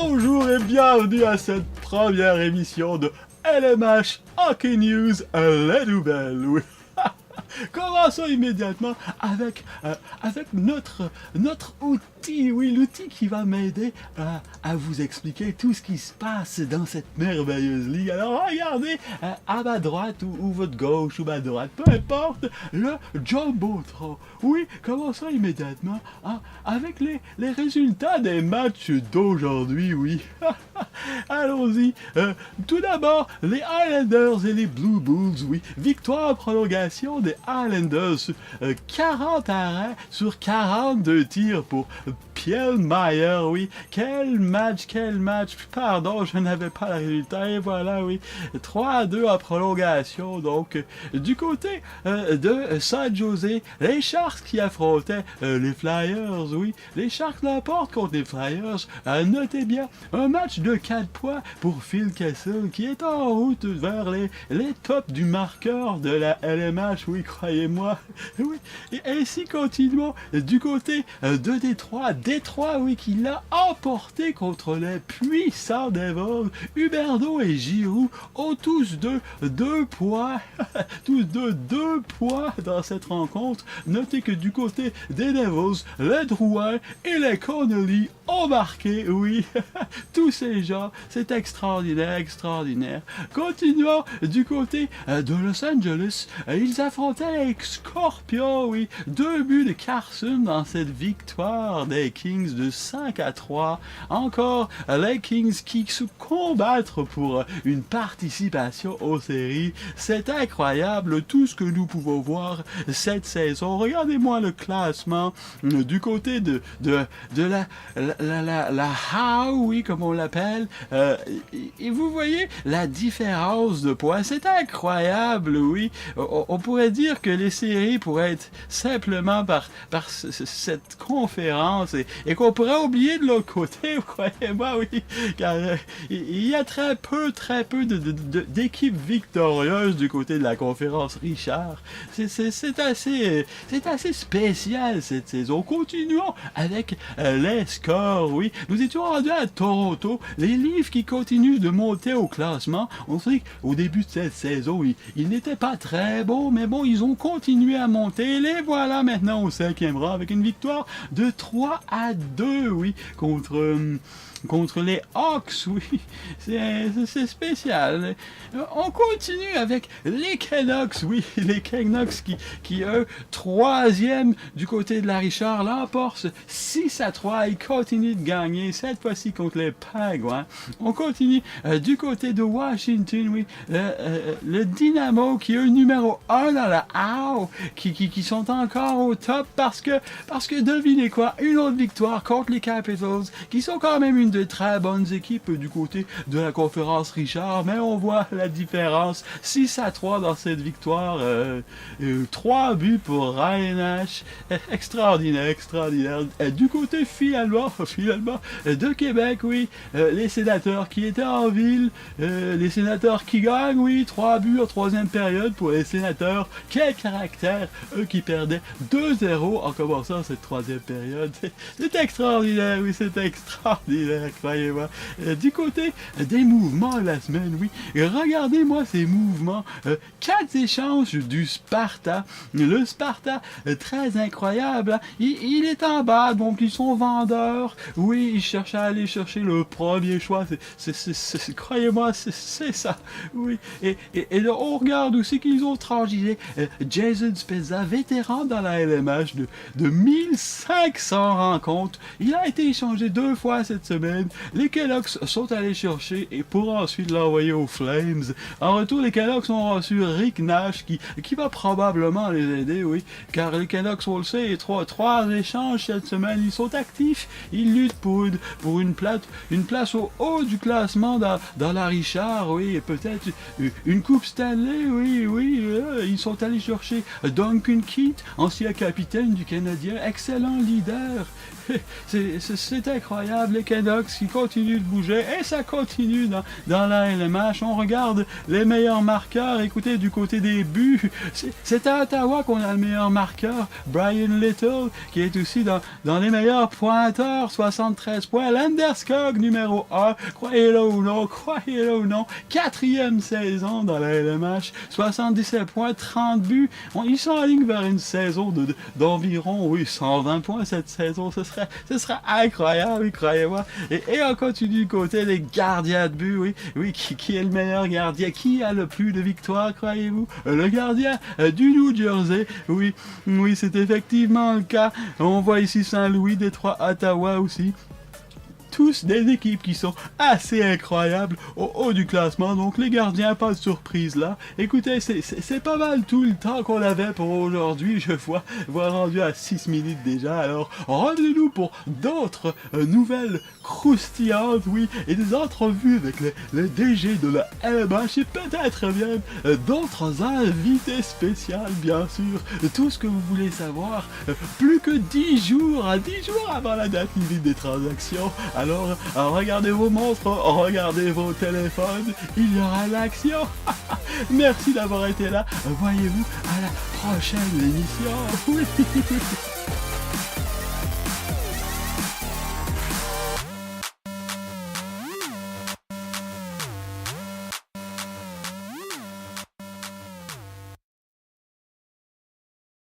Bonjour et bienvenue à cette première émission de LMH Hockey News, les nouvelles. Oui. Commençons immédiatement avec notre outil, oui, l'outil qui va m'aider à vous expliquer tout ce qui se passe dans cette merveilleuse ligue. Alors regardez à ma droite ou votre gauche ou ma droite, peu importe, le Jumbotron. Oui, commençons immédiatement avec les résultats des matchs d'aujourd'hui, oui. Allons-y. Tout d'abord, les Islanders et les Blue Bulls, oui. Victoire en prolongation des Islanders. 40 arrêts sur 42 tirs pour Pielmeier, oui. Quel match. Pardon, je n'avais pas le résultat. Et voilà, oui. 3-2 en prolongation. Donc, du côté de San Jose, les Sharks qui affrontaient les Flyers, oui. Les Sharks l'emportent contre les Flyers. Notez bien, un match de 4 points pour Phil Kessel qui est en route vers les tops du marqueur de la LMH, oui, croyez-moi. Oui. Et ainsi continuons du côté de Détroit, oui, qui l'a emporté contre les puissants Devils. Huberdeau et Giroux ont tous deux points, tous deux points dans cette rencontre. Notez que du côté des Devils, les Drouin et les Connolly ont marqué, oui. Tous ces gens, c'est extraordinaire. Continuons du côté de Los Angeles. Ils affrontaient les Scorpions, oui. 2 buts de Carson dans cette victoire des Kings de 5-3. Encore les Kings qui se combattent pour une participation aux séries. C'est incroyable tout ce que nous pouvons voir cette saison. Regardez-moi le classement du côté de la How, oui, comme on l'appelle. Et vous voyez la différence de points. C'est incroyable, oui. On pourrait dire que les séries pourraient être simplement par cette conférence et qu'on pourrait oublier de l'autre côté, vous croyez-moi, oui. Car il y a très peu d'équipes victorieuses du côté de la conférence Richard. C'est assez spécial cette saison. Continuons avec les scores, oui. Nous étions rendus à Toronto. Les Leafs qui continuent de monter au classement. On sait qu'au début de cette saison, ils n'étaient pas très bons, mais bon, ils ont continué à monter. Les voilà maintenant au 5e rang avec une victoire de 3-2, oui, contre les Hawks, oui. C'est spécial. On continue avec les Canucks, oui. Les Canucks qui eux, 3e du côté de la Richard, l'emportent 6-3. Ils continuent de gagner, cette fois-ci contre les Penguins. On continue du côté de Washington, oui. Le Dynamo qui est numéro 1 dans la AO, qui sont encore au top parce que devinez quoi, une autre victoire contre les Capitals, qui sont quand même une de très bonnes équipes du côté de la conférence Richard, mais on voit la différence, 6-3 dans cette victoire, 3 buts pour Ryan Nash, extraordinaire. Du côté finalement de Québec, oui, les Sénateurs qui étaient en ville, les Sénateurs qui gagnent, oui, 3 buts en 3e période pour les Sénateurs. Quel caractère, eux qui perdaient 2-0 en commençant cette 3e période. C'est extraordinaire, oui, c'est extraordinaire, croyez-moi. Du côté des mouvements de la semaine, oui, regardez-moi ces mouvements. 4 échanges du Sparta. Le Sparta, très incroyable, hein? Il est en bas, donc ils sont vendeurs. Oui, ils cherchent à aller chercher le premier choix. Croyez-moi, c'est ça. Oui. Et là, on regarde aussi qu'ils ont transigé Jason Spezza, vétéran dans la LMH de 1500 rencontres. Il a été échangé 2 fois cette semaine. Les Canucks sont allés chercher et pour ensuite l'envoyer aux Flames. En retour, les Canucks ont reçu Rick Nash qui va probablement les aider, oui. Car les Canucks, on le sait, 3 échanges cette semaine. Ils sont actifs. Ils luttent pour une place au haut du classement dans la Richard, oui. Et peut-être une Coupe Stanley, oui. Ils sont allés chercher Duncan Keith, ancien capitaine du Canadien, excellent leader. C'est incroyable, les Canucks. Sox qui continue de bouger et ça continue dans la LMH. On regarde les meilleurs marqueurs. Écoutez, du côté des buts, c'est à Ottawa qu'on a le meilleur marqueur, Brian Little, qui est aussi dans les meilleurs pointeurs, 73 points. Landeskog, numéro 1, croyez-le ou non, quatrième saison dans la LMH, 77 points, 30 buts. Ils sont en ligne vers une saison d'environ, 120 points cette saison. Ce serait incroyable, croyez-moi. Et on continue du côté des gardiens de but, qui est le meilleur gardien? Qui a le plus de victoires, croyez-vous? Le gardien du New Jersey. Oui, c'est effectivement le cas. On voit ici Saint-Louis, Détroit, Ottawa aussi. Tous des équipes qui sont assez incroyables au haut du classement, donc les gardiens, pas de surprise là. Écoutez, c'est pas mal tout le temps qu'on avait pour aujourd'hui, je vois rendu à 6 minutes déjà, alors revenez-nous pour d'autres nouvelles croustillantes, et des entrevues avec le DG de la LMH et peut-être bien d'autres invités spéciaux, bien sûr, tout ce que vous voulez savoir, plus que 10 jours avant la date limite des transactions. Alors, regardez vos montres, regardez vos téléphones, il y aura l'action. Merci d'avoir été là. Voyez-vous à la prochaine émission. Oui.